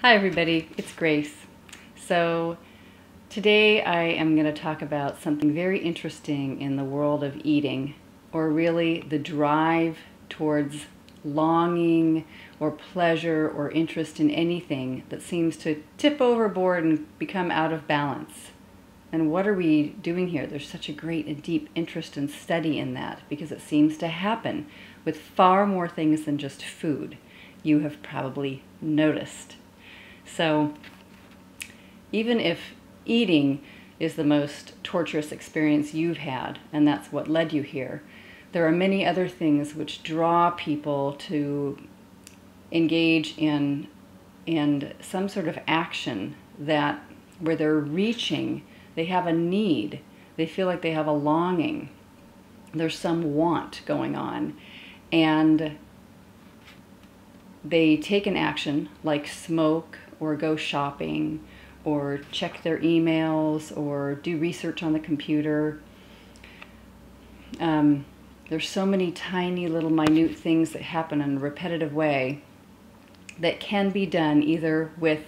Hi everybody, it's Grace. So today I am going to talk about something very interesting in the world of eating, or really the drive towards longing or pleasure or interest in anything that seems to tip overboard and become out of balance. And what are we doing here? There's such a great and deep interest and study in that because it seems to happen with far more things than just food. You have probably noticed. So even if eating is the most torturous experience you've had, and that's what led you here, there are many other things which draw people to engage in some sort of action that where they're reaching, they have a need, they feel like they have a longing, there's some want going on, and they take an action like smoke or go shopping or check their emails or do research on the computer. There's so many tiny little minute things that happen in a repetitive way that can be done either with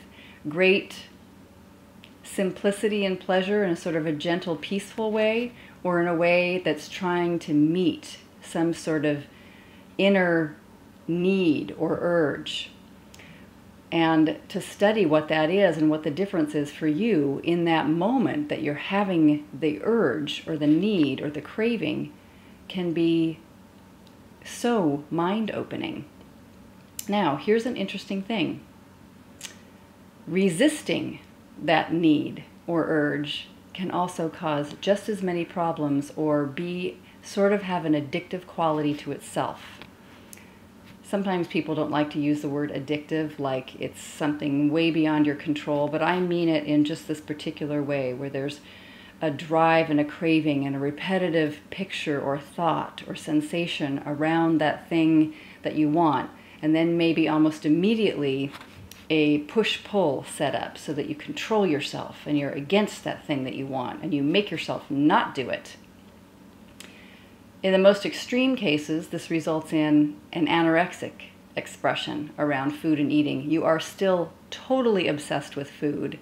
great simplicity and pleasure in a sort of a gentle, peaceful way, or in a way that's trying to meet some sort of inner need or urge. And to study what that is and what the difference is for you in that moment that you're having the urge or the need or the craving can be so mind-opening. Now, here's an interesting thing. Resisting that need or urge can also cause just as many problems or be sort of have an addictive quality to itself. Sometimes people don't like to use the word addictive like it's something way beyond your control, but I mean it in just this particular way where there's a drive and a craving and a repetitive picture or thought or sensation around that thing that you want, and then maybe almost immediately a push-pull set up so that you control yourself and you're against that thing that you want and you make yourself not do it. In the most extreme cases, this results in an anorexic expression around food and eating. You are still totally obsessed with food.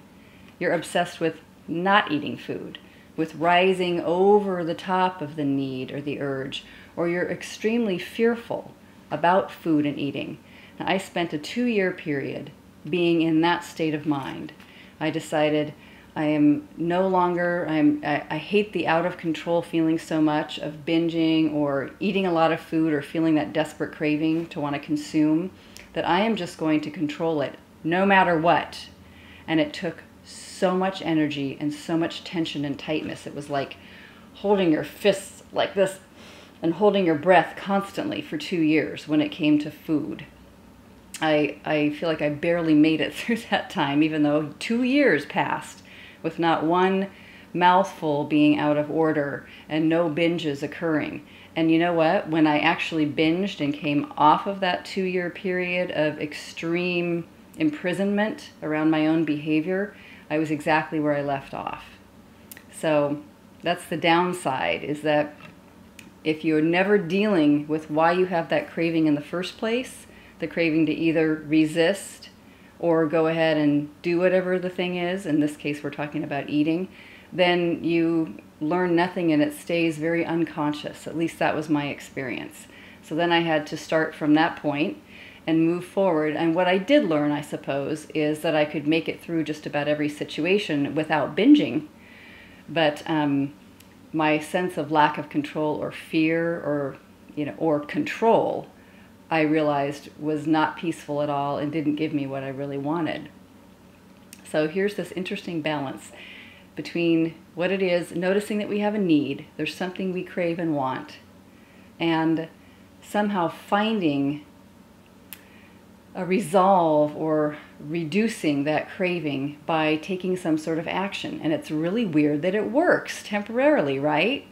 You're obsessed with not eating food, with rising over the top of the need or the urge, or you're extremely fearful about food and eating. Now, I spent a 2-year period being in that state of mind. I decided I am no longer, I hate the out of control feeling so much of binging or eating a lot of food or feeling that desperate craving to want to consume, that I am just going to control it no matter what. And it took so much energy and so much tension and tightness. It was like holding your fists like this and holding your breath constantly for 2 years when it came to food. I feel like I barely made it through that time, even though 2 years passed with not one mouthful being out of order and no binges occurring. And you know what? When I actually binged and came off of that 2-year period of extreme imprisonment around my own behavior, I was exactly where I left off. So that's the downside, is that if you're never dealing with why you have that craving in the first place, the craving to either resist or go ahead and do whatever the thing is, in this case we're talking about eating, then you learn nothing and it stays very unconscious. At least that was my experience. So then I had to start from that point and move forward. And what I did learn, I suppose, is that I could make it through just about every situation without binging. But my sense of lack of control or fear or control, I realized was not peaceful at all and didn't give me what I really wanted. So here's this interesting balance between what it is, noticing that we have a need, there's something we crave and want, and somehow finding a resolve or reducing that craving by taking some sort of action. And it's really weird that it works temporarily, right?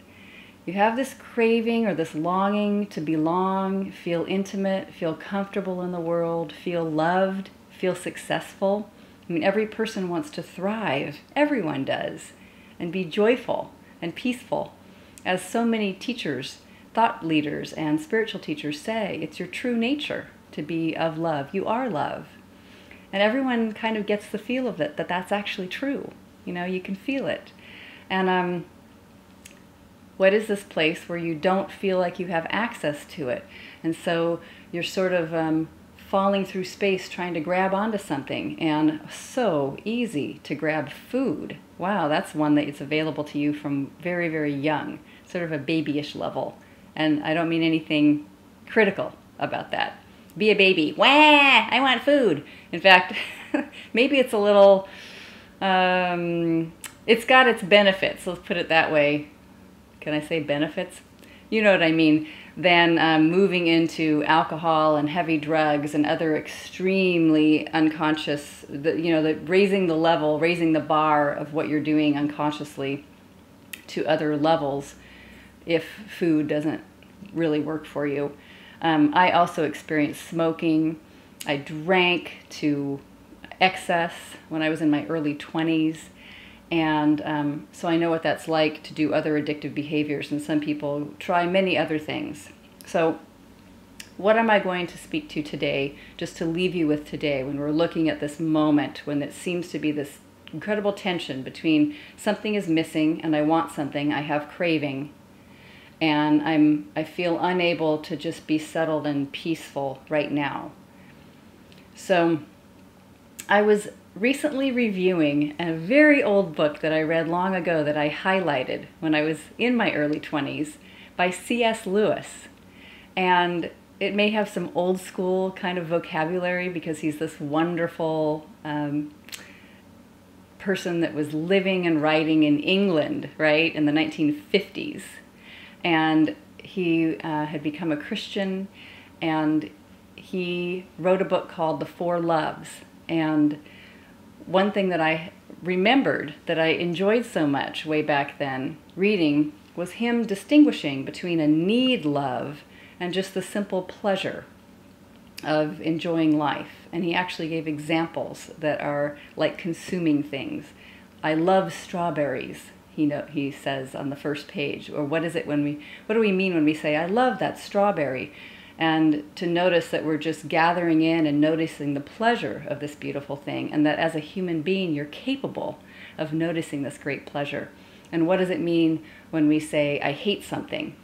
You have this craving or this longing to belong, feel intimate, feel comfortable in the world, feel loved, feel successful. I mean, every person wants to thrive. Everyone does. And be joyful and peaceful. As so many teachers, thought leaders, and spiritual teachers say, it's your true nature to be of love. You are love. And everyone kind of gets the feel of it, that that's actually true. You know, you can feel it. And what is this place where you don't feel like you have access to it? And so you're sort of falling through space trying to grab onto something, and so easy to grab food. Wow, that's one that it's available to you from very, very young, sort of a babyish level. And I don't mean anything critical about that. Be a baby. Wah! I want food. In fact, maybe it's a little, it's got its benefits, let's put it that way. Can I say benefits? You know what I mean. Than moving into alcohol and heavy drugs and other extremely unconscious, raising the level, raising the bar of what you're doing unconsciously to other levels if food doesn't really work for you. I also experienced smoking. I drank to excess when I was in my early 20s. And so I know what that's like to do other addictive behaviors, and some people try many other things. So what am I going to speak to today, just to leave you with today, when we're looking at this moment, when it seems to be this incredible tension between something is missing and I want something, I have craving, and I feel unable to just be settled and peaceful right now. So I was recently reviewing a very old book that I read long ago that I highlighted when I was in my early 20s by C.S. Lewis. And it may have some old school kind of vocabulary because he's this wonderful person that was living and writing in England, right, in the 1950s. And he had become a Christian, and he wrote a book called The Four Loves. And one thing that I remembered that I enjoyed so much way back then reading was him distinguishing between a need love and just the simple pleasure of enjoying life. And he actually gave examples that are like consuming things. I love strawberries, he says on the first page. Or what do we mean when we say, I love that strawberry? And to notice that we're just gathering in and noticing the pleasure of this beautiful thing, and that as a human being, you're capable of noticing this great pleasure. And what does it mean when we say, I hate something?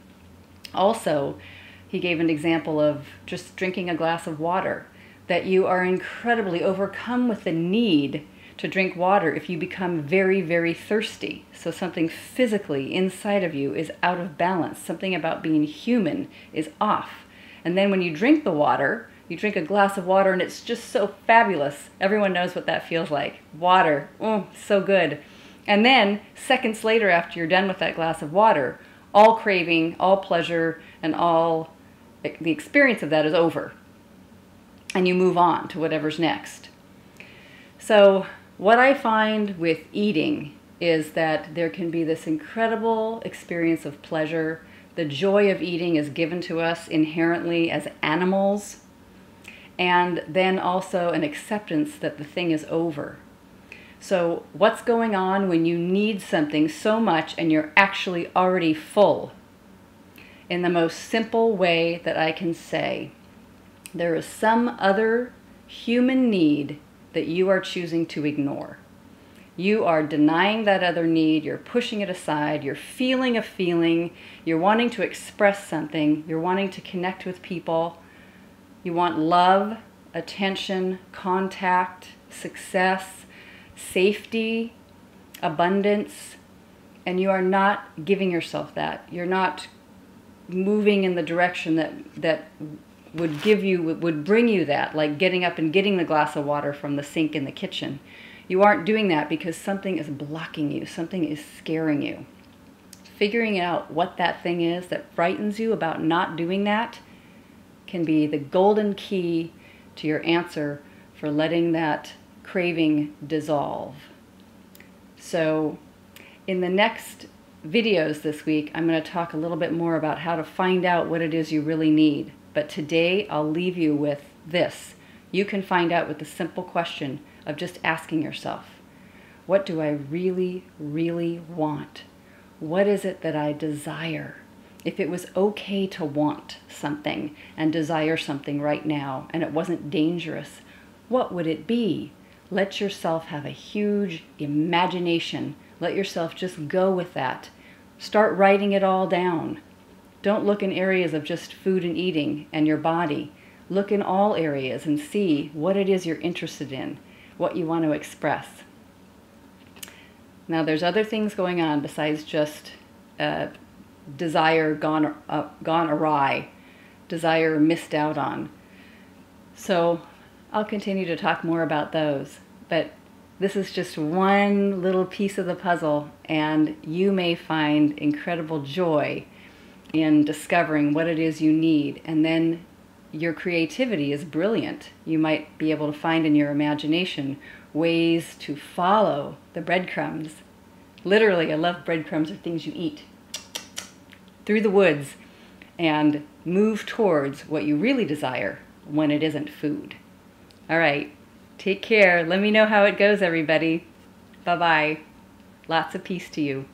Also, he gave an example of just drinking a glass of water, that you are incredibly overcome with the need to drink water if you become very, very thirsty. So something physically inside of you is out of balance. Something about being human is off. And then when you drink the water, you drink a glass of water and it's just so fabulous. Everyone knows what that feels like. Water, so good. And then seconds later, after you're done with that glass of water, all craving, all pleasure, and all the experience of that is over. And you move on to whatever's next. So what I find with eating is that there can be this incredible experience of pleasure. The joy of eating is given to us inherently as animals, and then also an acceptance that the thing is over. So what's going on when you need something so much and you're actually already full? In the most simple way that I can say, there is some other human need that you are choosing to ignore. You are denying that other need, you're pushing it aside, you're feeling a feeling, you're wanting to express something, you're wanting to connect with people. You want love, attention, contact, success, safety, abundance, and you are not giving yourself that. You're not moving in the direction that would bring you that, like getting up and getting the glass of water from the sink in the kitchen. You aren't doing that because something is blocking you, something is scaring you. Figuring out what that thing is that frightens you about not doing that can be the golden key to your answer for letting that craving dissolve. So in the next videos this week, I'm going to talk a little bit more about how to find out what it is you really need. But today I'll leave you with this. You can find out with the simple question of just asking yourself, what do I really, really want? What is it that I desire? If it was okay to want something and desire something right now, and it wasn't dangerous, What would it be? Let yourself have a huge imagination. Let yourself just go with that. Start writing it all down. Don't look in areas of just food and eating and your body. Look in all areas and see what it is you're interested in, what you want to express. Now, there's other things going on besides just desire gone awry, desire missed out on. So I'll continue to talk more about those, but this is just one little piece of the puzzle, and you may find incredible joy in discovering what it is you need, and then your creativity is brilliant. You might be able to find in your imagination ways to follow the breadcrumbs. Literally, I love breadcrumbs are things you eat. Through the woods and move towards what you really desire when it isn't food. All right, take care. Let me know how it goes, everybody. Bye-bye. Lots of peace to you.